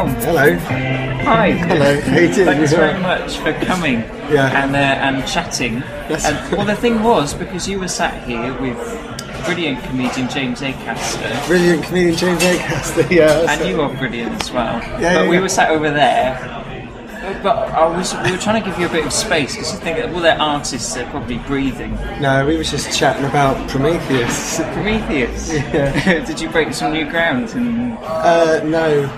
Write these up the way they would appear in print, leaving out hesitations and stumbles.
Tom. Hello. Hi. Hello. How you doing? Thanks very much for coming and chatting. Well, the thing was, because you were sat here with brilliant comedian James Acaster. Brilliant comedian James Acaster, yeah. And you are brilliant as well. Yeah, but we were sat over there. But we were trying to give you a bit of space because you think that all their artists are probably breathing. No, we were just chatting about Prometheus. Prometheus? Yeah. Did you break some new ground? No.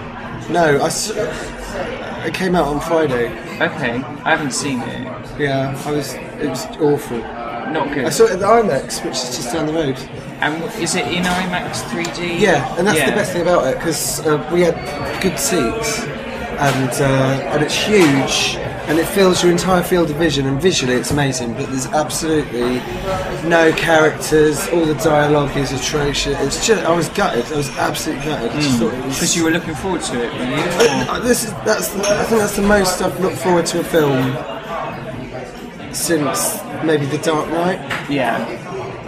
It came out on Friday. Okay, I haven't seen it. Yeah, it was awful. Not good. I saw it at the IMAX, which is just down the road. And is it in IMAX 3D? Yeah, and that's the best thing about it, because we had good seats, and it's huge, and it fills your entire field of vision, and visually it's amazing, but there's absolutely no characters, all the dialogue is atrocious. It's just, I was gutted, I was absolutely gutted. I just thought it was... Because you were looking forward to it, were you? I think that's the most I've looked forward to a film since maybe The Dark Knight. Yeah.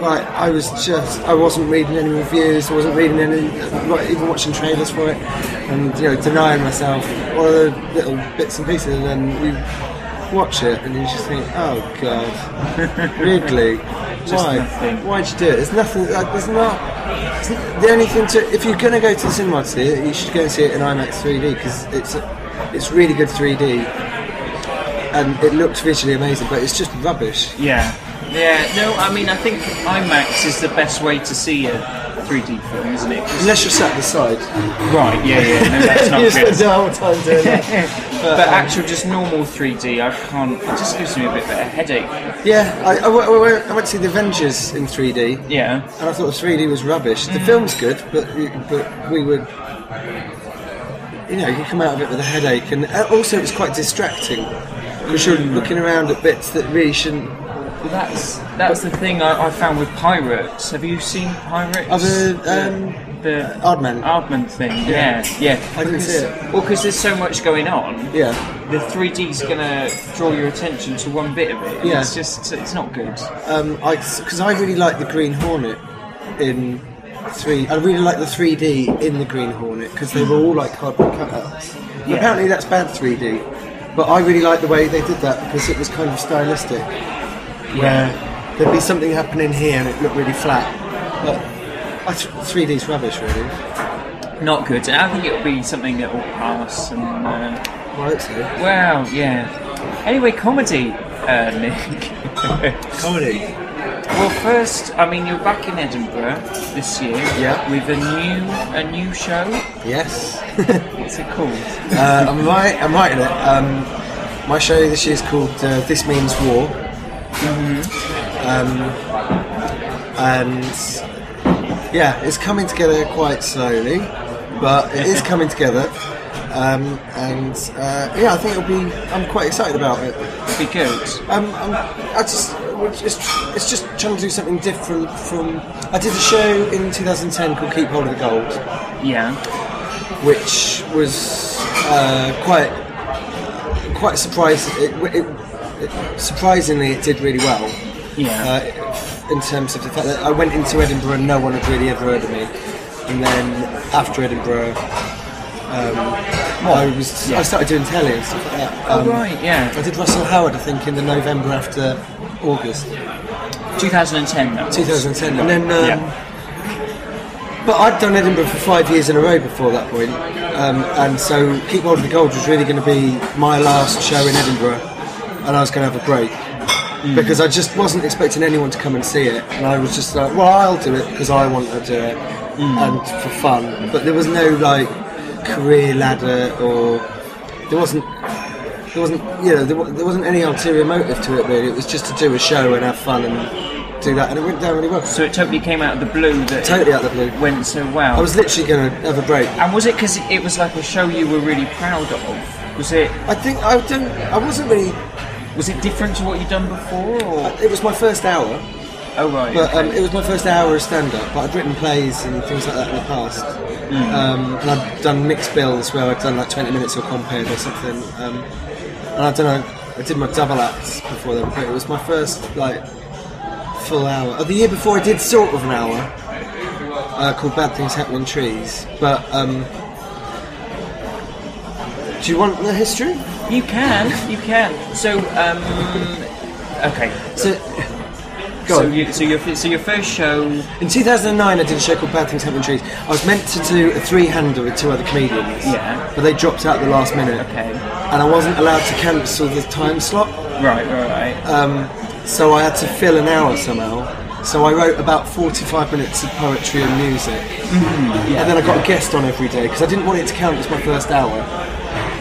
Like, I wasn't reading any reviews, I wasn't reading any, like, even watching trailers for it, and, denying myself all the little bits and pieces, and then you watch it, and you just think, oh god, Ridley, why? Nothing. Why'd you do it? There's nothing, the only thing if you're going to go to the cinema to see it, you should go and see it in IMAX 3D, because it's really good 3D, and it looks visually amazing, but it's just rubbish. Yeah. Yeah, no, I mean, I think IMAX is the best way to see a 3D film, isn't it? Unless you're sat at the side. Right, yeah, no, that's not you good. spend the whole time doing that. But actual, just normal 3D, I can't, it just gives me a bit of a headache. Yeah, I went to see The Avengers in 3D. Yeah. And I thought the 3D was rubbish. The film's good, but we would... you come out of it with a headache, and also it's quite distracting, because you're looking around at bits that really shouldn't... Well, that's the thing I found with Pirates. Have you seen Pirates? The Aardman thing. Yeah. I didn't see it. Well, because there's so much going on. Yeah. The 3D's gonna draw your attention to one bit of it. Yeah. It's not good. Because I really like the Green Hornet in 3. I really like the 3D in the Green Hornet, because they were all like cardboard cutouts. Yeah. Apparently that's bad 3D, but I really like the way they did that, because it was kind of stylistic. Where there'd be something happening here and it looked really flat. But 3D's rubbish, really. Not good. And I think it'll be something that will pass. And I hope so. Well, yeah. Anyway, comedy, Nick. Comedy. Well, first, I mean, you're back in Edinburgh this year. Yeah. With a new show. Yes. What's it called? I'm writing it. My show this year is called This Means War. And it's coming together quite slowly, but it is coming together. I think I'm quite excited about it. It'll be good. It's just trying to do something different from. I did a show in 2010 called Keep Hold of the Gold. Yeah. Which was quite surprising. Surprisingly, it did really well. Yeah. In terms of the fact that I went into Edinburgh and no one had really ever heard of me, and then after Edinburgh, I started doing telly and stuff like that. Right, yeah. I did Russell Howard, I think, in the November after August. 2010. That was. 2010, and then. But I'd done Edinburgh for 5 years in a row before that point, and so Keep Hold of the Gold was really going to be my last show in Edinburgh. And I was going to have a break because I just wasn't expecting anyone to come and see it, and I was just like, well, I'll do it because I want to do it and for fun. But there was no like career ladder, or there wasn't any ulterior motive to it really. It was just to do a show and have fun and do that, and it went down really well. So it totally came out of the blue. Totally out of the blue. Went so well. I was literally going to have a break. And was it because it was like a show you were really proud of? Was it? I wasn't really. Was it different to what you'd done before? Or? It was my first hour. Oh right. But it was my first hour of stand-up. But I'd written plays and things like that in the past. And I'd done mixed bills where I'd done like 20 minutes or compared or something. And I did my double acts before then. But it was my first like full hour. The year before I did sort of an hour called Bad Things Happen in Trees. But Do you want the history? You can. So, okay. So your first show in 2009, I did a show called Bad Things Happen in Trees. I was meant to do a 3-hander with 2 other comedians. Yeah. But they dropped out at the last minute. Okay. And I wasn't allowed to cancel the time slot. Right. So I had to fill an hour somehow. So I wrote about 45 minutes of poetry and music. Mm-hmm. Yeah. And then I got a guest on every day because I didn't want it to count as my first hour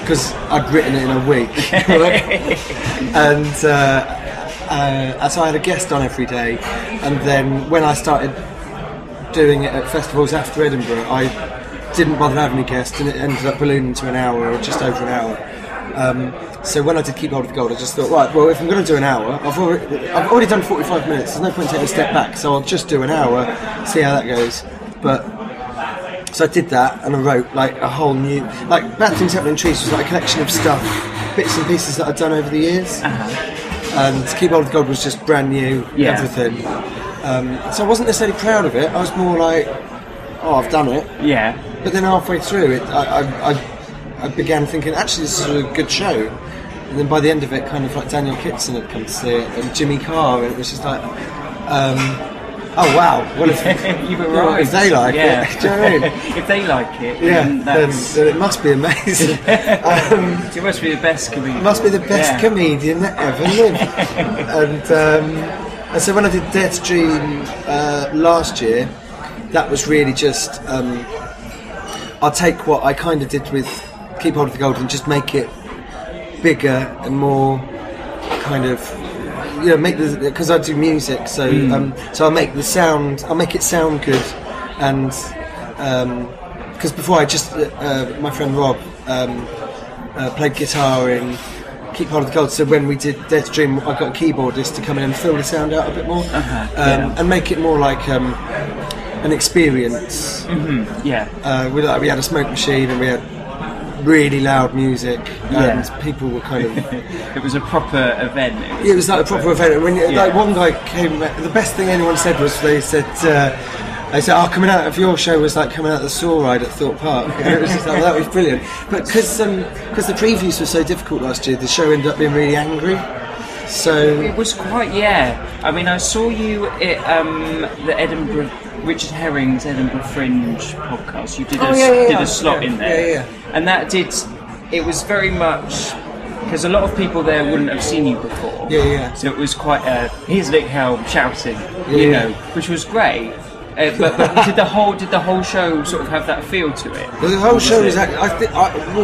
because I'd written it in a week. And so I had a guest on every day, and then when I started doing it at festivals after Edinburgh, I didn't bother having any guests, and it ended up ballooning to an hour or just over an hour. So when I did Keep Hold of the Gold, I just thought, right, well, if I'm going to do an hour, I've already done 45 minutes. There's no point taking a step back, so I'll just do an hour, see how that goes. So I did that, and I wrote like a whole new, like Bad Things Happen in Trees was like a collection of stuff, bits and pieces that I'd done over the years. And Keep Hold of the Gold was just brand new, everything. So I wasn't necessarily proud of it. I was more like, oh, I've done it. Yeah. But then halfway through it, I began thinking, actually, this is a good show. And then by the end of it, kind of like Daniel Kitson had come to see it, and Jimmy Carr, and it was just like, oh wow, what if you've arrived? If they like it, do you know what I mean? If they like it, then it must be amazing. You must be the best comedian. It must be the best comedian that ever lived. And so when I did Dare to Dream last year, that was really just I'll take what I kind of did with Keep Hold of the Gold and just make it bigger and more kind of, make because I do music, so I'll make it sound good, and because before I just my friend Rob played guitar in Keep Hold of the Gold, so when we did Dare to Dream, I got a keyboardist to come in and fill the sound out a bit more, and make it more like an experience. We had a smoke machine, and we had really loud music, and people were kind of it was a proper event. It was like a proper event. And when like one guy came, the best thing anyone said was they said coming out of your show was like coming out of the saw ride at Thorpe Park. And it was just like, that was brilliant. But because the previews were so difficult last year, the show ended up being really angry. So it was quite, I mean, I saw you at the Edinburgh, Richard Herring's Edinburgh Fringe podcast. You did a slot in there, and that it was very much because a lot of people there wouldn't have seen you before. So it was quite here's Nick Helm shouting, which was great. But did the whole show sort of have that feel to it? Well, the whole show is, I think,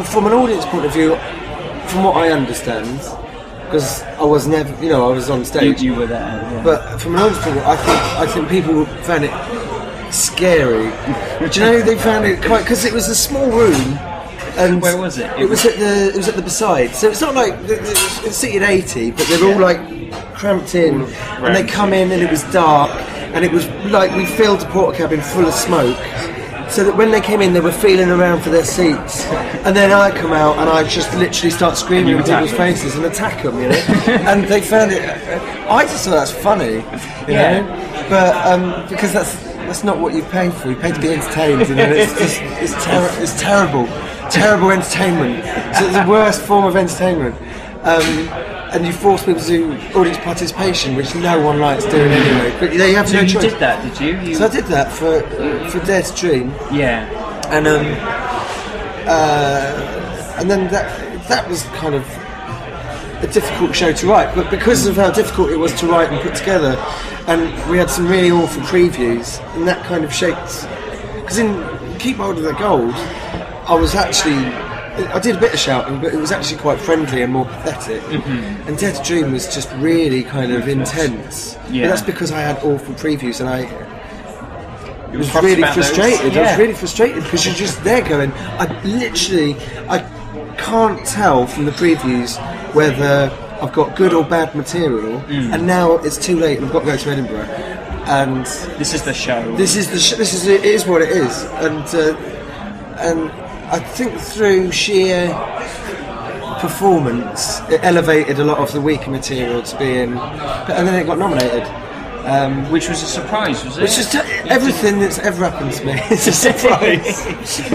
from an audience point of view, from what I understand, because I was never, I was on stage. You were there. Yeah. But from an audience point of view, I think people found it scary. Do you know, they found it quite, because it was a small room. And where was it? It was at the beside. So it's not like it's seated 80, but they're all like cramped in, and they come in, and it was dark, and it was like we filled the porta cabin full of smoke. So that when they came in, they were feeling around for their seats, and then I come out and I just literally start screaming in people's faces and attack them, and they found it. I just thought that's funny, you know, but because that's not what you pay for. You pay to be entertained, and then it's terrible entertainment. So it's the worst form of entertainment. And you force people to do audience participation, which no one likes doing anyway. But they have no choice. You did that, did you? So I did that for Dare to Dream. Yeah. And then that was kind of a difficult show to write. But because of how difficult it was to write and put together, and we had some really awful previews, and that kind of shaped. Because in Keep Hold of the Gold, I did a bit of shouting, but it was actually quite friendly and more pathetic. And Dare to Dream was just really kind of intense. Yeah. But that's because I had awful previews, and I was really frustrated. I was really frustrated because you're just there going, I can't tell from the previews whether I've got good or bad material, and now it's too late and I've got to go to Edinburgh. And this is the show. It is what it is, and I think through sheer performance, it elevated a lot of the weaker material to be in, and then it got nominated. Which was a surprise, was it? It's just everything that's ever happened to me is a surprise.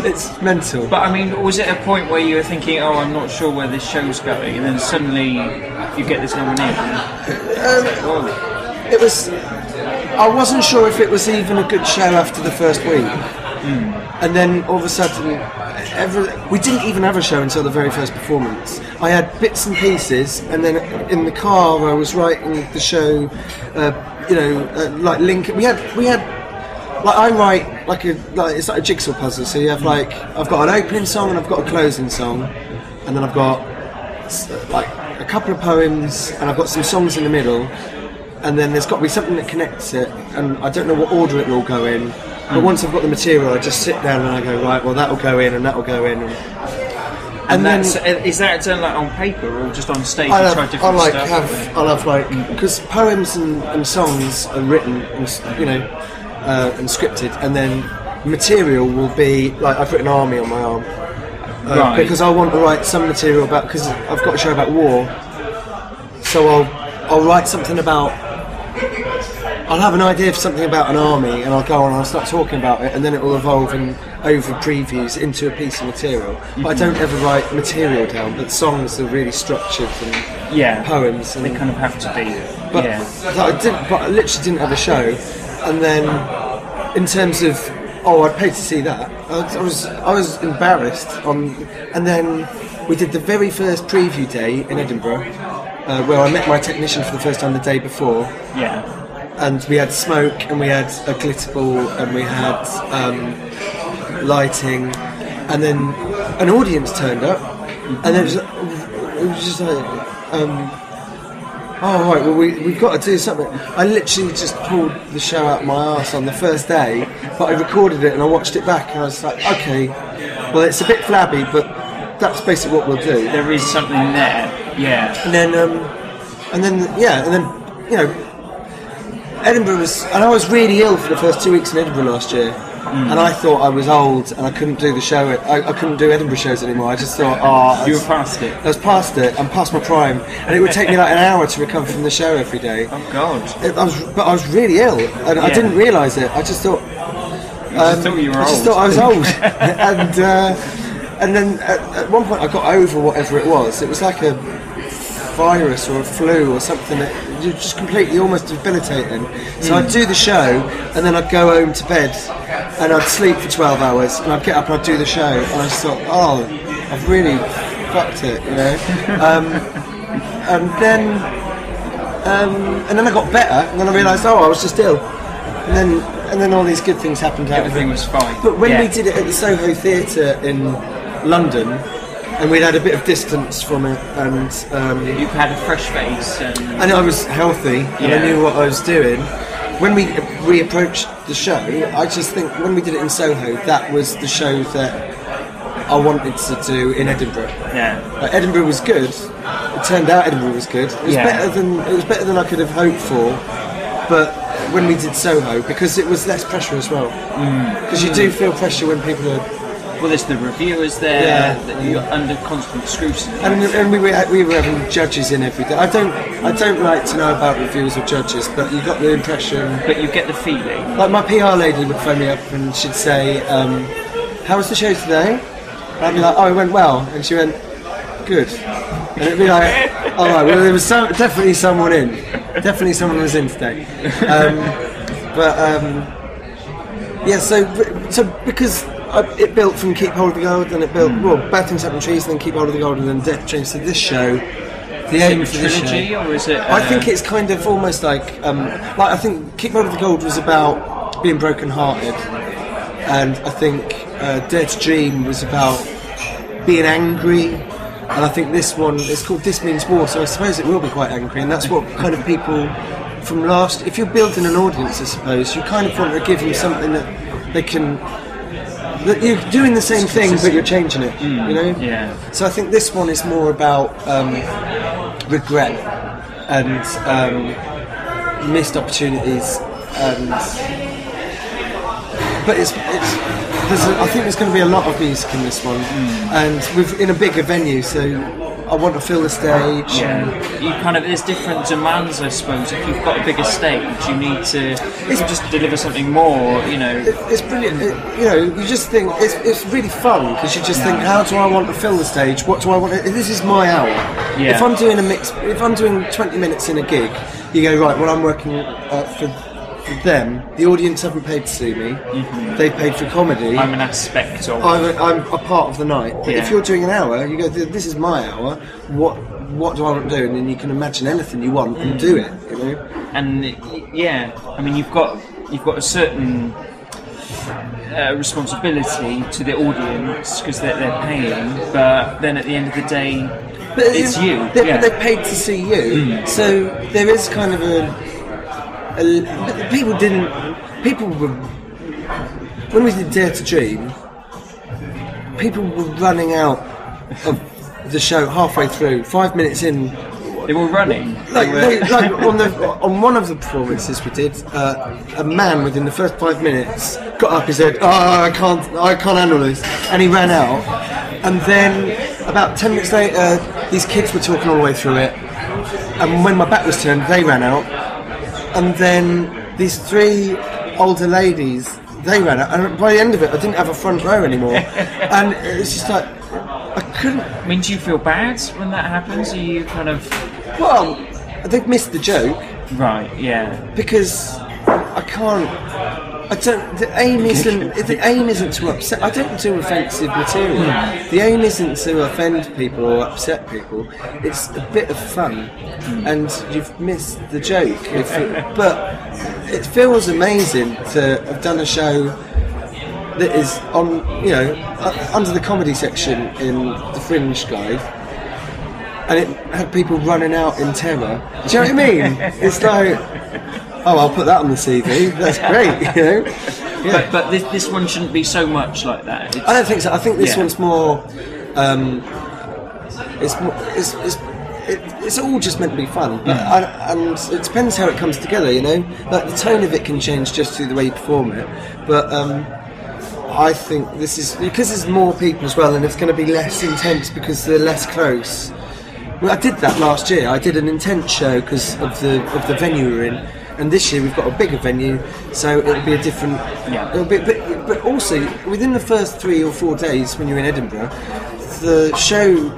It's mental. But I mean, was it a point where you were thinking, oh, I'm not sure where this show's going, and then suddenly you get this nomination? It was. I wasn't sure if it was even a good show after the first week, and then all of a sudden, we didn't even have a show until the very first performance. I had bits and pieces, and then in the car I was writing the show. Like Lincoln. We had. Like I write it's like a jigsaw puzzle. So you have I've got an opening song and I've got a closing song, and then I've got like a couple of poems and I've got some songs in the middle, and then there's got to be something that connects it. And I don't know what order it will all go in. But once I've got the material, I just sit down and I go, right, well that'll go in and that'll go in. And then, is that done like on paper or just on stage? I'll have because poems and songs are written and and scripted, and then material will be like I put an army on my arm because I want to write some material about, because I've got a show about war, so I'll write something about. I'll have an idea of something about an army, and I'll go on and I'll start talking about it, and then it will evolve over previews into a piece of material. But I don't ever write material down, but songs are really structured and poems. And they kind of have to be. But I literally didn't have a show, and then in terms of I'd pay to see that. I was embarrassed and then we did the very first preview day in Edinburgh, where I met my technician for the first time the day before. Yeah. And we had smoke, and we had a glitter ball, and we had lighting, and then an audience turned up, and it was just like, oh right, well we've got to do something. I literally just pulled the show out of my arse on the first day, but I recorded it and I watched it back, and I was like, okay, well it's a bit flabby, but that's basically what we'll do. There is something there, yeah. And then Edinburgh was, and I was really ill for the first 2 weeks in Edinburgh last year, and I thought I was old and I couldn't do the show. I couldn't do Edinburgh shows anymore. I just thought, you were past it. I was past it. I'm past my prime, and it would take me like an hour to recover from the show every day. Oh God! But I was really ill, and I didn't realise it. I just thought. I just thought you were old. I just thought I was old, and then at one point I got over whatever it was. It was like a virus or a flu or something that you're just completely almost debilitating. So I'd do the show, and then I'd go home to bed and I'd sleep for 12 hours, and I'd get up and I'd do the show, and I just thought, oh, I've really fucked it, and then I got better, and then I realised, I was just ill, and then all these good things happened. Everything was fine. But when we did it at the Soho Theatre in London, and we'd had a bit of distance from it, and you've had a fresh face, and I was healthy, and I knew what I was doing. When we approached the show, I just think when we did it in Soho, that was the show that I wanted to do in Edinburgh. Yeah, Edinburgh was good. It turned out Edinburgh was good. It was better than I could have hoped for. But when we did Soho, because it was less pressure as well, because you do feel pressure when people are. Well, there's the reviewers there, that you're under constant scrutiny. And we were having judges in every day. I don't like to know about reviewers or judges, but you got the impression. But you get the feeling. Like my PR lady would phone me up and she'd say, "How was the show today?" And I'd be like, "Oh, it went well," and she went, "Good." And it'd be like, "All right, well, there was definitely someone in. Definitely someone was in today." So because. It built from Keep Hold of the Gold, and it built Bad Things Happen to Trees, and then Keep Hold of the Gold, and then Death changed to this show. The aim for this show, or is it? I think it's kind of almost like I think Keep Hold of the Gold was about being broken-hearted, and I think Death's Dream was about being angry, and I think this one is called This Means War, so I suppose it will be quite angry, and that's what kind of people from last. If you're building an audience, I suppose you kind of want to give them something that they can. That you're doing the same thing, but you're changing it. Yeah. So I think this one is more about regret and missed opportunities, but I think there's going to be a lot of music in this one, and in a bigger venue. So I want to fill the stage. Yeah, you kind of, there's different demands, I suppose. If you've got a bigger stage, you need to just deliver something more. It's brilliant. You just think it's really fun because you just think, how do I want to fill the stage? What do I want? This is my hour. Yeah. If I'm doing a mix, if I'm doing 20 minutes in a gig, you go right. Well, I'm working for them. The audience haven't paid to see me. Mm-hmm. They've paid for comedy. I'm an aspect of. I'm a part of the night. But if you're doing an hour, you go, this is my hour. What do I want to do? And then you can imagine anything you want and do it. And I mean, you've got a certain responsibility to the audience because they're paying. But then at the end of the day, it's you. But they've paid to see you. So there is kind of people were, when we did Dare to Dream, people were running out of the show halfway through, 5 minutes in. They were running. On one of the performances we did, a man within the first 5 minutes got up. He said, I can't handle this," and he ran out. And then about 10 minutes later, these kids were talking all the way through it. And when my back was turned, they ran out. And then these 3 older ladies, they ran out. And by the end of it, I didn't have a front row anymore. And it's just like, I couldn't. I mean, do you feel bad when that happens? Are you kind of... Well, they've missed the joke. Right, yeah. Because I can't... The aim isn't to upset. I don't do offensive material. The aim isn't to offend people or upset people. It's a bit of fun, and you've missed the joke. But it feels amazing to have done a show that is on, under the comedy section in the Fringe guide, and it had people running out in terror. Do you know what I mean? It's like, oh, I'll put that on the CV. That's great, Yeah. But this one shouldn't be so much like that. I don't think so. I think this one's more. It's all just meant to be fun, but and it depends how it comes together. Like the tone of it can change just through the way you perform it. But I think this is because there's more people as well, and it's going to be less intense because they're less close. Well, I did that last year. I did an intense show because of the venue we're in. And this year we've got a bigger venue, so it'll be a different. Yeah. It'll be, but also within the first 3 or 4 days when you're in Edinburgh, the show,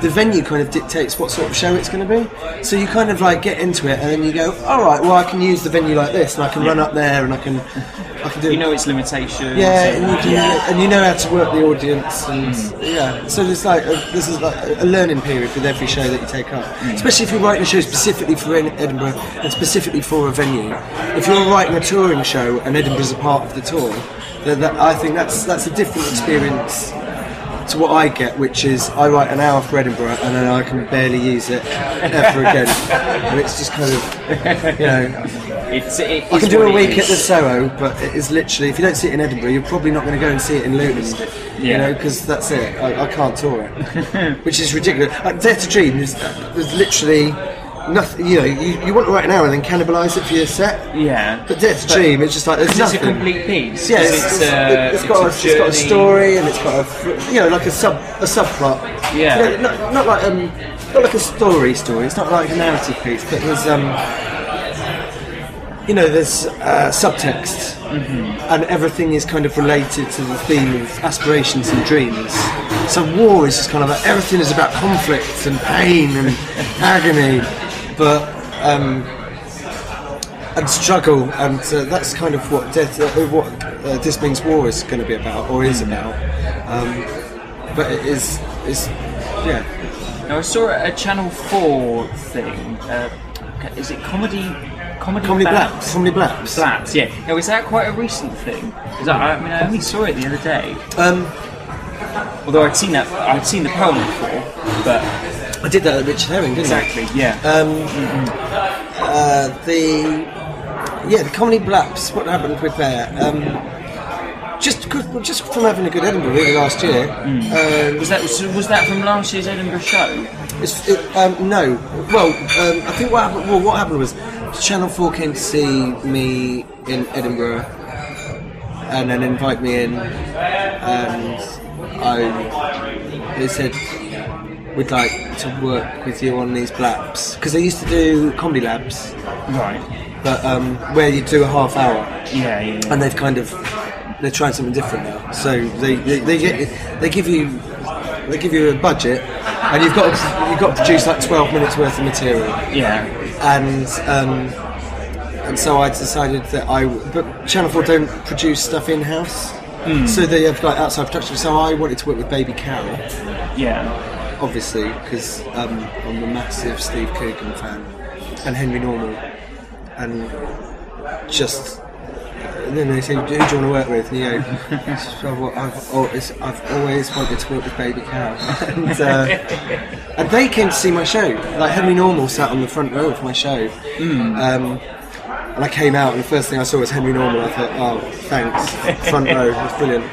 the venue kind of dictates what sort of show it's going to be. So you kind of like get into it, and then you go, all right, well I can use the venue like this, and I can run up there, and I can do. Its limitations. Yeah, and you know how to work the audience, and So there's this is like a learning period with every show that you take up, especially if you're writing a show specifically for Edinburgh and specifically for a venue. If you're writing a touring show and Edinburgh's a part of the tour, then I think that's a different experience to what I get, which is I write an hour for Edinburgh and then I can barely use it ever again, and it's just kind of I can do a week at the Soho, but it is literally, if you don't see it in Edinburgh, you're probably not going to go and see it in Luton, because that's it. I can't tour it, which is ridiculous. Like Dare to Dream, there's literally nothing. You want to write an hour and then cannibalise it for your set. Yeah. But Dare to Dream, it's just like there's nothing. It's a complete piece. Yeah, it's got a story, and it's got like a subplot. Yeah. Not like a story. It's not like a narrative piece, but there's there's subtext, and everything is kind of related to the theme of aspirations and dreams. So war is just kind of like, everything is about conflict and pain and agony, but and struggle, and that's kind of what This Means War is going to be about, or is about. But it is, Now I saw a Channel 4 thing. Is it Comedy Blaps? Comedy Blaps. Blaps, yeah. Now, is that quite a recent thing? I only saw it the other day. Although I'd seen the poem before, but I did that at Richard Herring, didn't I? Exactly, yeah. The Comedy Blaps. What happened with that? Just from having a good Edinburgh really last year. Was that from last year's Edinburgh show? No. Well, I think what happened was Channel 4 came to see me in Edinburgh and then invite me in, and they said, we'd like to work with you on these blaps, because they used to do comedy labs, right? But where you do a half hour, and they're trying something different now. So they give you a budget, and you've got to produce like 12 minutes worth of material. Yeah. And so I decided that but Channel 4 don't produce stuff in house, so they have like outside production. So I wanted to work with Baby Carol. Yeah. Obviously, because I'm a massive Steve Coogan fan, and Henry Normal, and just. And then they say, who do you want to work with? And you go, I've always wanted to work with Baby Cow. And they came to see my show. Like Henry Normal sat on the front row of my show. And I came out, and the first thing I saw was Henry Normal. I thought, oh, thanks, front row, that's brilliant.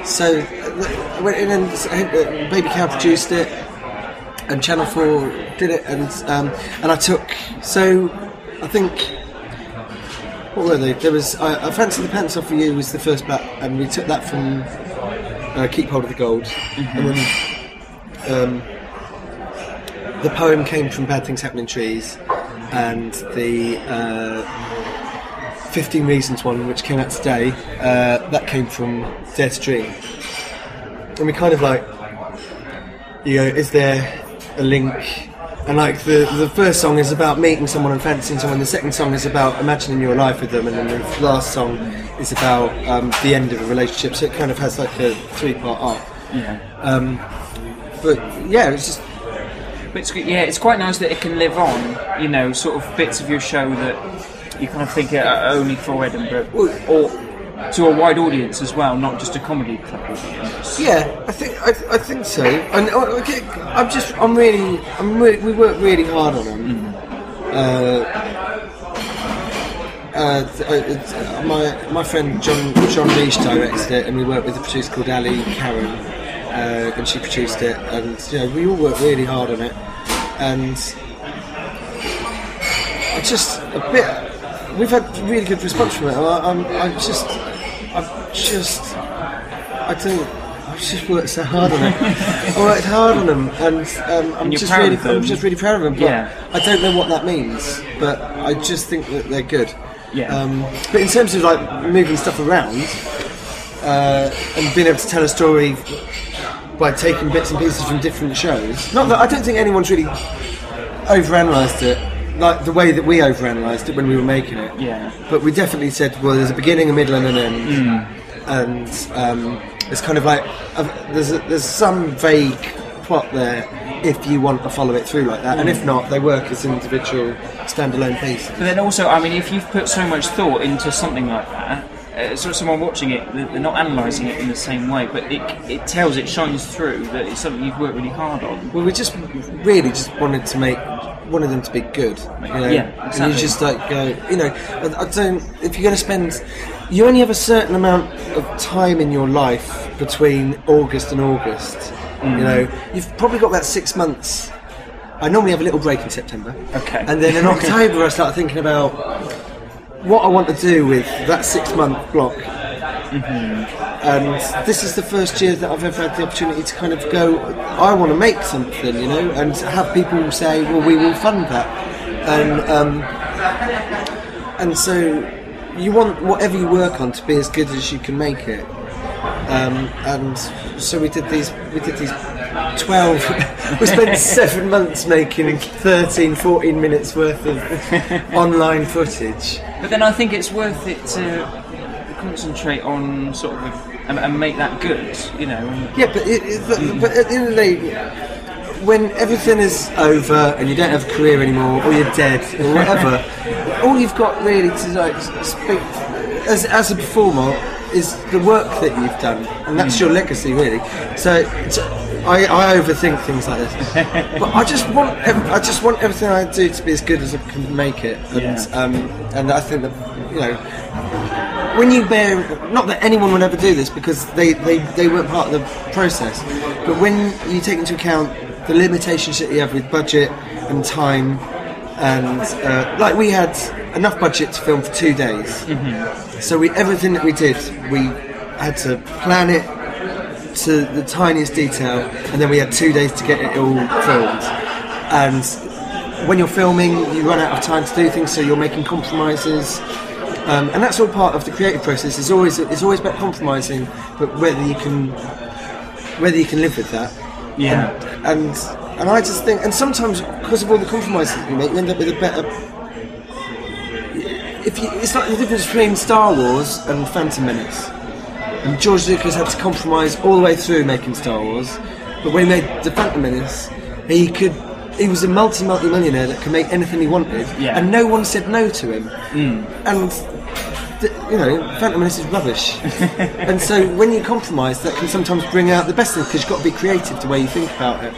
So I went in, and Baby Cow produced it, and Channel 4 did it, and I took. So I think. What were they? There was I Fancy the Pants Off For You was the first black, and we took that from Keep Hold of the Gold, and then the poem came from Bad Things Happen in Trees, and the 15 Reasons one, which came out today, that came from Dare to Dream. And we kind of like, is there a link? And like the first song is about meeting someone and fancying someone, the second song is about imagining your life with them, and then the last song is about the end of a relationship. So it kind of has like a 3-part arc. Yeah. But yeah, it's just. But it's quite nice that it can live on. Sort of bits of your show that you kind of think are only for Edinburgh, or to a wide audience as well, not just a comedy club audience. Yeah, I think so. And we work really hard on them. My friend John Leash directed it, and we worked with a producer called Ali Karen, and she produced it, and we all work really hard on it. And we've had really good response from it. I've just worked so hard on it. I worked hard on them, and I'm just really proud of them. But I don't know what that means, but I just think that they're good. Yeah. But in terms of like moving stuff around and being able to tell a story by taking bits and pieces from different shows, not that I don't think anyone's really overanalyzed it like the way that we overanalyzed it when we were making it. Yeah. But we definitely said, well, there's a beginning, a middle, and an end. And it's kind of like there's some vague plot there if you want to follow it through like that, and if not, they work as individual standalone pieces. But then also, I mean, if you've put so much thought into something like that, sort of someone watching it, they're not analysing it in the same way, but it shines through that it's something you've worked really hard on. Well, we just really wanted them to be good, Yeah, exactly. And you just like go, I don't. If you're going to spend, you only have a certain amount of time in your life between August and August. You've probably got about 6 months. I normally have a little break in September. Okay. And then in October I start thinking about what I want to do with that 6 month block. And this is the first year that I've ever had the opportunity to kind of go, I want to make something, and have people say, well, we will fund that. And so you want whatever you work on to be as good as you can make it. And so we did these 12 we spent 7 months making 13-14 minutes worth of online footage. But then I think it's worth it to concentrate on sort of and make that good, Yeah, but at the end of the day, when everything is over and you don't have a career anymore, or you're dead or whatever, all you've got really to like speak as a performer is the work that you've done, and that's your legacy, really. So I overthink things like this, but I just want everything I do to be as good as I can make it, and I think that when you bear, not that anyone would ever do this because they weren't part of the process, but when you take into account the limitations that you have with budget and time, and like we had enough budget to film for 2 days, so everything that we did, we had to plan it to the tiniest detail, and then we had 2 days to get it all filmed. And when you're filming, you run out of time to do things, so you're making compromises. And that's all part of the creative process. It's always about compromising, but whether you can live with that. Yeah. And I just think, and sometimes because of all the compromises you make, you end up with a better. It's like the difference between Star Wars and Phantom Menace. And George Lucas had to compromise all the way through making Star Wars, but when he made the Phantom Menace, he was a multi-millionaire that could make anything he wanted, and no one said no to him. And Phantom Menace is rubbish. And so when you compromise, that can sometimes bring out the best thing, because you've got to be creative the way you think about it.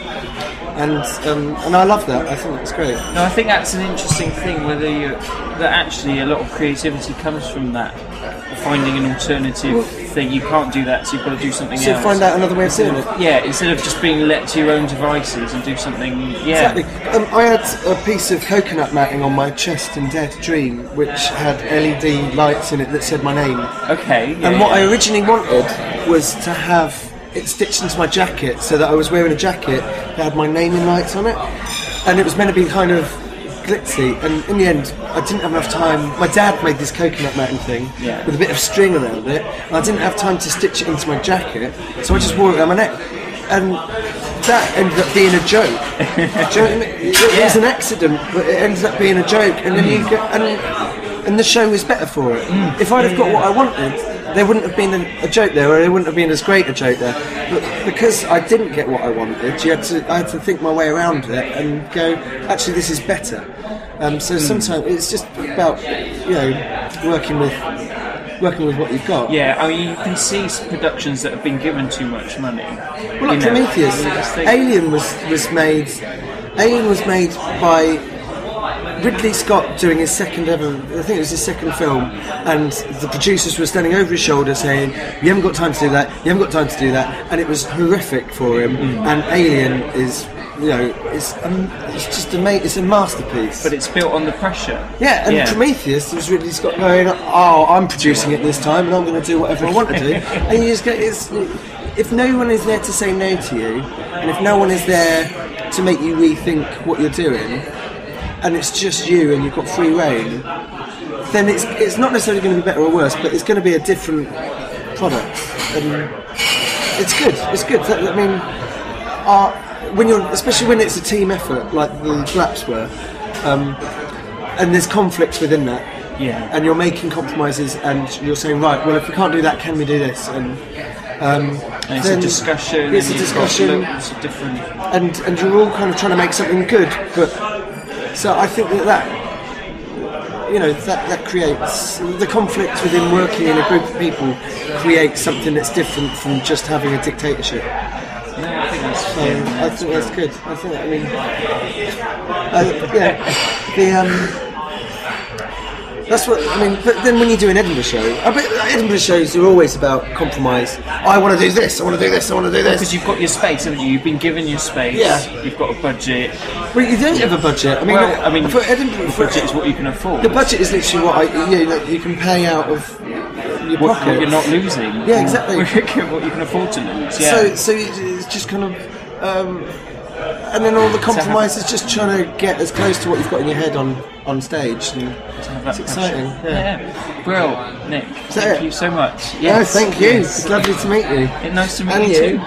And I love that. I think that's great. No, I think that's an interesting thing. That actually a lot of creativity comes from that, finding an alternative thing. You can't do that, so you've got to do something else. So find out another way of doing it. Yeah, instead of just being let to your own devices and do something. Yeah, exactly. I had a piece of coconut matting on my chest in Dare to Dream, which had LED lights in it that said my name. Okay. Yeah, and what I originally wanted was to have it stitched into my jacket, so that I was wearing a jacket that had my name in lights on it, and it was meant to be kind of glitzy. And in the end, I didn't have enough time. My dad made this coconut matting thing with a bit of string around it, and I didn't have time to stitch it into my jacket, so I just wore it around my neck, and that ended up being a joke. Do you know what I mean? It was an accident, but it ended up being a joke, and then you get, and the show was better for it. If I'd have got what I wanted, there wouldn't have been a joke there, or there wouldn't have been as great a joke there. But because I didn't get what I wanted, I had to think my way around it and go, actually, this is better. So sometimes it's just about working with what you've got. Yeah, I mean, you can see productions that have been given too much money. Well, like Prometheus, Alien was made by Ridley Scott doing his second ever, I think it was his second film, and the producers were standing over his shoulder saying, "You haven't got time to do that. You haven't got time to do that," and it was horrific for him. And Alien is, it's just it's a masterpiece. But it's built on the pressure. Yeah, and Prometheus was Ridley Scott going, "Oh, I'm producing it this time, and I'm going to do whatever I want to do." And you just go, if no one is there to say no to you, and if no one is there to make you rethink what you're doing, and it's just you and you've got free reign, then it's not necessarily going to be better or worse, but it's going to be a different product, and it's good. It's good. I mean, especially when it's a team effort like the Glaps were, and there's conflicts within that, and you're making compromises, and you're saying, right, well, if we can't do that, can we do this? And it's a discussion. It's a discussion. It's a different, and you're all kind of trying to make something good, but. So I think that creates the conflict within working in a group of people, creates something that's different from just having a dictatorship. Yeah, I think that's that's good. I think that's what I mean. But then when you do an Edinburgh show, I bet Edinburgh shows are always about compromise. I want to do this. I want to do this. I want to do this. Because you've got your space, haven't you? You've been given your space. Yeah. You've got a budget. Well, you don't have a budget. I mean, for Edinburgh, the budget is what you can afford. The budget is literally what you can pay out of your pocket. What you're not losing. Yeah, exactly. What you can afford to lose. Yeah. So it's just kind of. And then all the compromise is just trying to get as close to what you've got in your head on stage. And it's exciting. Yeah. Brilliant, Nick. Thank you so much. Yes. No, thank you. It's lovely to meet you. Nice to meet you too.